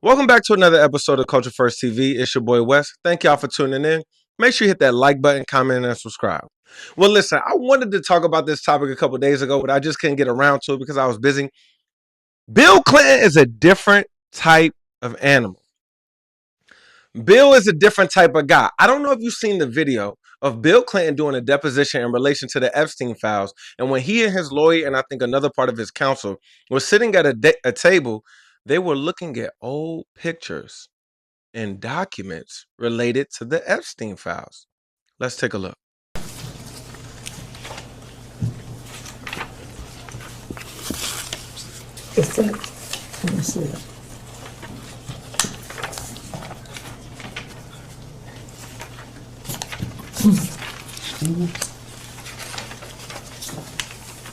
Welcome back to another episode of Culture First TV. It's your boy Wes. Thank y'all for tuning in. Make sure you hit that like button, comment, and subscribe. Well, listen, I wanted to talk about this topic a couple days ago, but I just couldn't get around to it because I was busy. Bill Clinton is a different type of animal. Bill is a different type of guy. I don't know if you've seen the video of Bill Clinton doing a deposition in relation to the Epstein files. And when he and his lawyer, and I think another part of his counsel, were sitting at a table, they were looking at old pictures and documents related to the Epstein files. Let's take a look. If that, let me see it.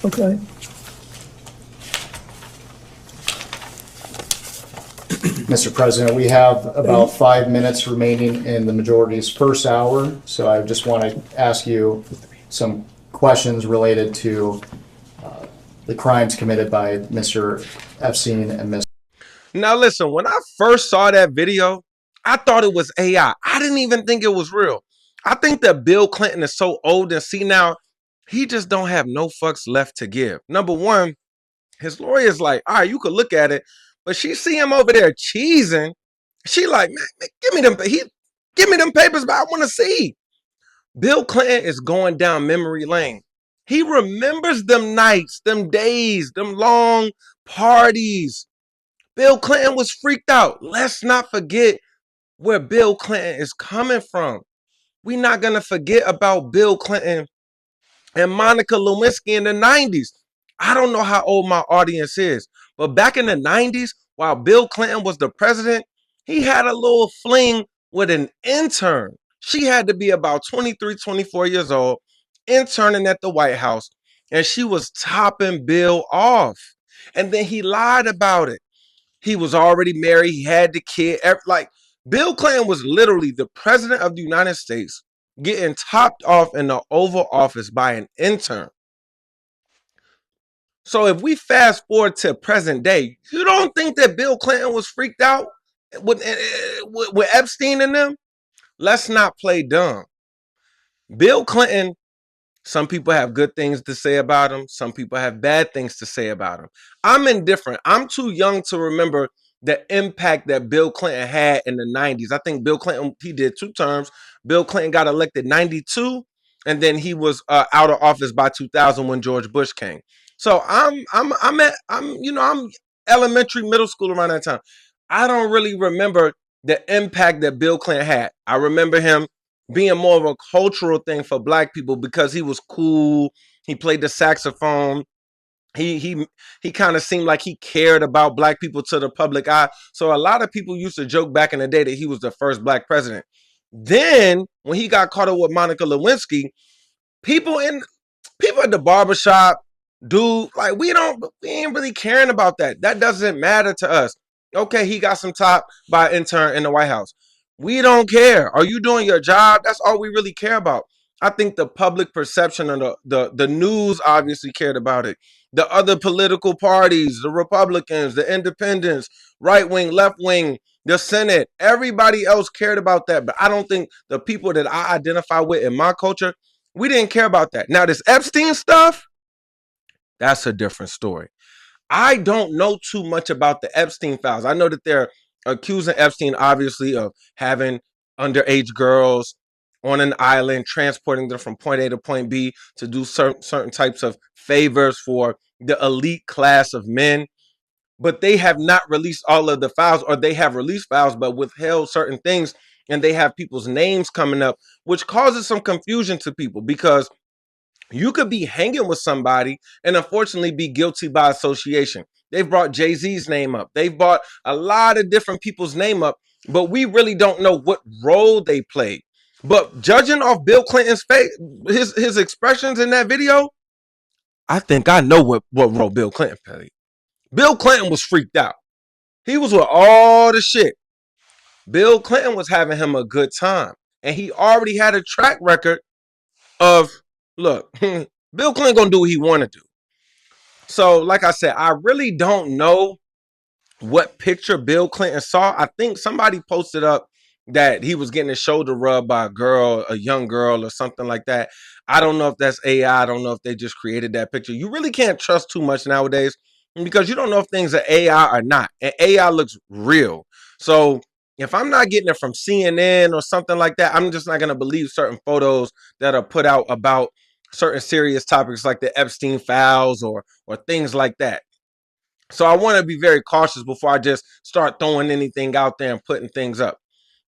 Okay. Mr. President, we have about 5 minutes remaining in the majority's first hour, so I just want to ask you some questions related to the crimes committed by Mr. Epstein and Ms. Now listen, when I first saw that video, I thought it was AI. I didn't even think it was real. I think that Bill Clinton is so old and senile, he just don't have no fucks left to give. Number one, his lawyer's like, all right, you could look at it, but she see him over there cheesing. She like, man, give me them papers, but I want to see. Bill Clinton is going down memory lane. He remembers them nights, them days, them long parties. Bill Clinton was freaked out. Let's not forget where Bill Clinton is coming from. We're not going to forget about Bill Clinton and Monica Lewinsky in the 90s. I don't know how old my audience is, but back in the 90s, while Bill Clinton was the president, he had a little fling with an intern. She had to be about 23, 24 years old, interning at the White House, and she was topping Bill off. And then he lied about it. He was already married. He had the kid. Like, Bill Clinton was literally the president of the United States getting topped off in the Oval Office by an intern. So if we fast forward to present day, you don't think that Bill Clinton was freaked out with Epstein and them? Let's not play dumb. Bill Clinton, some people have good things to say about him. Some people have bad things to say about him. I'm indifferent. I'm too young to remember the impact that Bill Clinton had in the 90s. I think Bill Clinton, he did 2 terms. Bill Clinton got elected 92, and then he was out of office by 2000 when George Bush came. So I'm elementary, middle school around that time. I don't really remember the impact that Bill Clinton had. I remember him being more of a cultural thing for black people because he was cool. He played the saxophone. He kind of seemed like he cared about black people to the public eye. So a lot of people used to joke back in the day that he was the first black president. Then when he got caught up with Monica Lewinsky, people at the barbershop, dude, like we ain't really caring about that. That doesn't matter to us. Okay, he got some top by intern in the White House. We don't care. Are you doing your job? That's all we really care about. I think the public perception of the news obviously cared about it. The other political parties, the Republicans, the independents, right wing, left wing, the Senate, everybody else cared about that. But I don't think the people that I identify with in my culture, we didn't care about that. Now, this Epstein stuff, that's a different story. I don't know too much about the Epstein files. I know that they're accusing Epstein, obviously, of having underage girls on an island, transporting them from point A to point B to do certain types of favors for the elite class of men. But they have not released all of the files, or they have released files but withheld certain things, and they have people's names coming up, which causes some confusion to people because you could be hanging with somebody and unfortunately be guilty by association. They've brought Jay-Z's name up. They've brought a lot of different people's name up, but we really don't know what role they played. But judging off Bill Clinton's face, his expressions in that video, I think I know what role Bill Clinton played. Bill Clinton was freaked out. He was with all the shit. Bill Clinton was having him a good time. And he already had a track record of, look, Bill Clinton gonna do what he want to do. So, like I said, I really don't know what picture Bill Clinton saw. I think somebody posted up that he was getting his shoulder rubbed by a girl, a young girl, or something like that. I don't know if that's AI. I don't know if they just created that picture. You really can't trust too much nowadays because you don't know if things are AI or not. And AI looks real. So if I'm not getting it from CNN or something like that, I'm just not going to believe certain photos that are put out about certain serious topics like the Epstein files or things like that. So I want to be very cautious before I just start throwing anything out there and putting things up.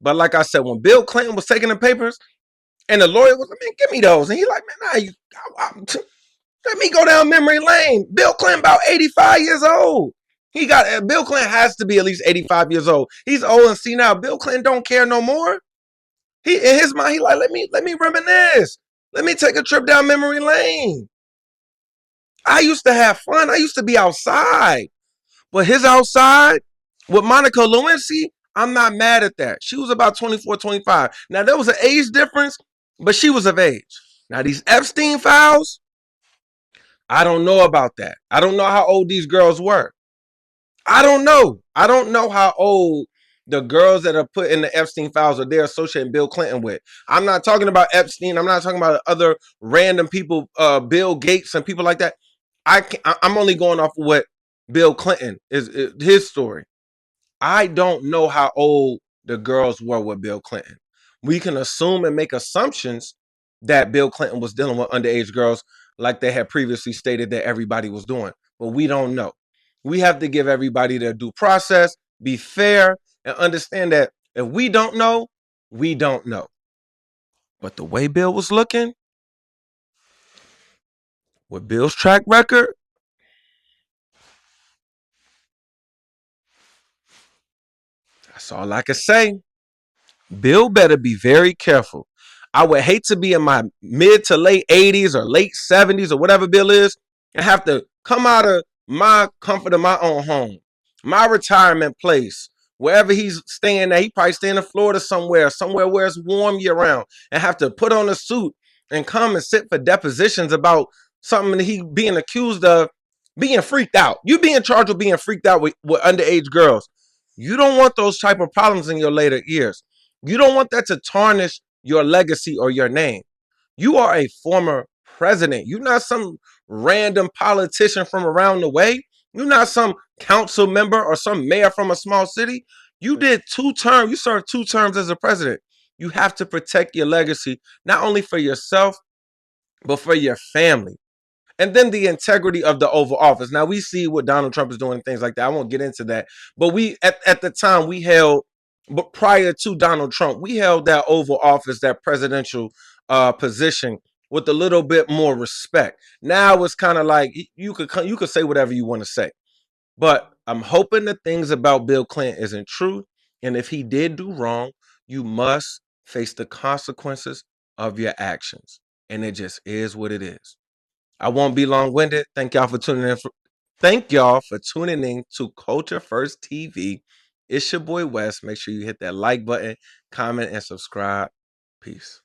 But like I said, when Bill Clinton was taking the papers and the lawyer was like, man, give me those. And he's like, man, nah, let me go down memory lane. Bill Clinton about 85 years old. Bill Clinton has to be at least 85 years old. He's old and senile. Bill Clinton don't care no more. He in his mind, he like, let me reminisce. Let me take a trip down memory lane. I used to have fun. I used to be outside. But his outside with Monica Lewinsky, I'm not mad at that. She was about 24, 25. Now, there was an age difference, but she was of age. Now, these Epstein files, I don't know about that. I don't know how old these girls were. I don't know. I don't know how old the girls that are put in the Epstein files are they're associating Bill Clinton with. I'm not talking about Epstein. I'm not talking about other random people, Bill Gates and people like that. I'm only going off of what Bill Clinton is his story. I don't know how old the girls were with Bill Clinton. We can assume and make assumptions that Bill Clinton was dealing with underage girls like they had previously stated that everybody was doing, but we don't know. We have to give everybody their due process, be fair, and understand that if we don't know, we don't know. But the way Bill was looking, with Bill's track record, that's all I can say. Bill better be very careful. I would hate to be in my mid to late 80s or late 70s or whatever Bill is and have to come out of my comfort of my own home, my retirement place, wherever he's staying at. He probably staying in Florida somewhere where it's warm year round, and have to put on a suit and come and sit for depositions about something that he being accused of being freaked out. You being charged with being freaked out with underage girls. You don't want those type of problems in your later years. You don't want that to tarnish your legacy or your name. You are a former president. You're not some random politician from around the way. You're not some council member or some mayor from a small city. You did 2 terms. You served 2 terms as a president. You have to protect your legacy, not only for yourself, but for your family. And then the integrity of the Oval Office. Now we see what Donald Trump is doing and things like that. I won't get into that. But we at the time we held, but prior to Donald Trump, we held that Oval Office, that presidential position with a little bit more respect. Now it's kind of like you could say whatever you want to say. But I'm hoping the things about Bill Clinton isn't true. And if he did do wrong, you must face the consequences of your actions. And it just is what it is. I won't be long-winded. Thank y'all for tuning in. Thank y'all for tuning in to Culture First TV. It's your boy Wes. Make sure you hit that like button, comment, and subscribe. Peace.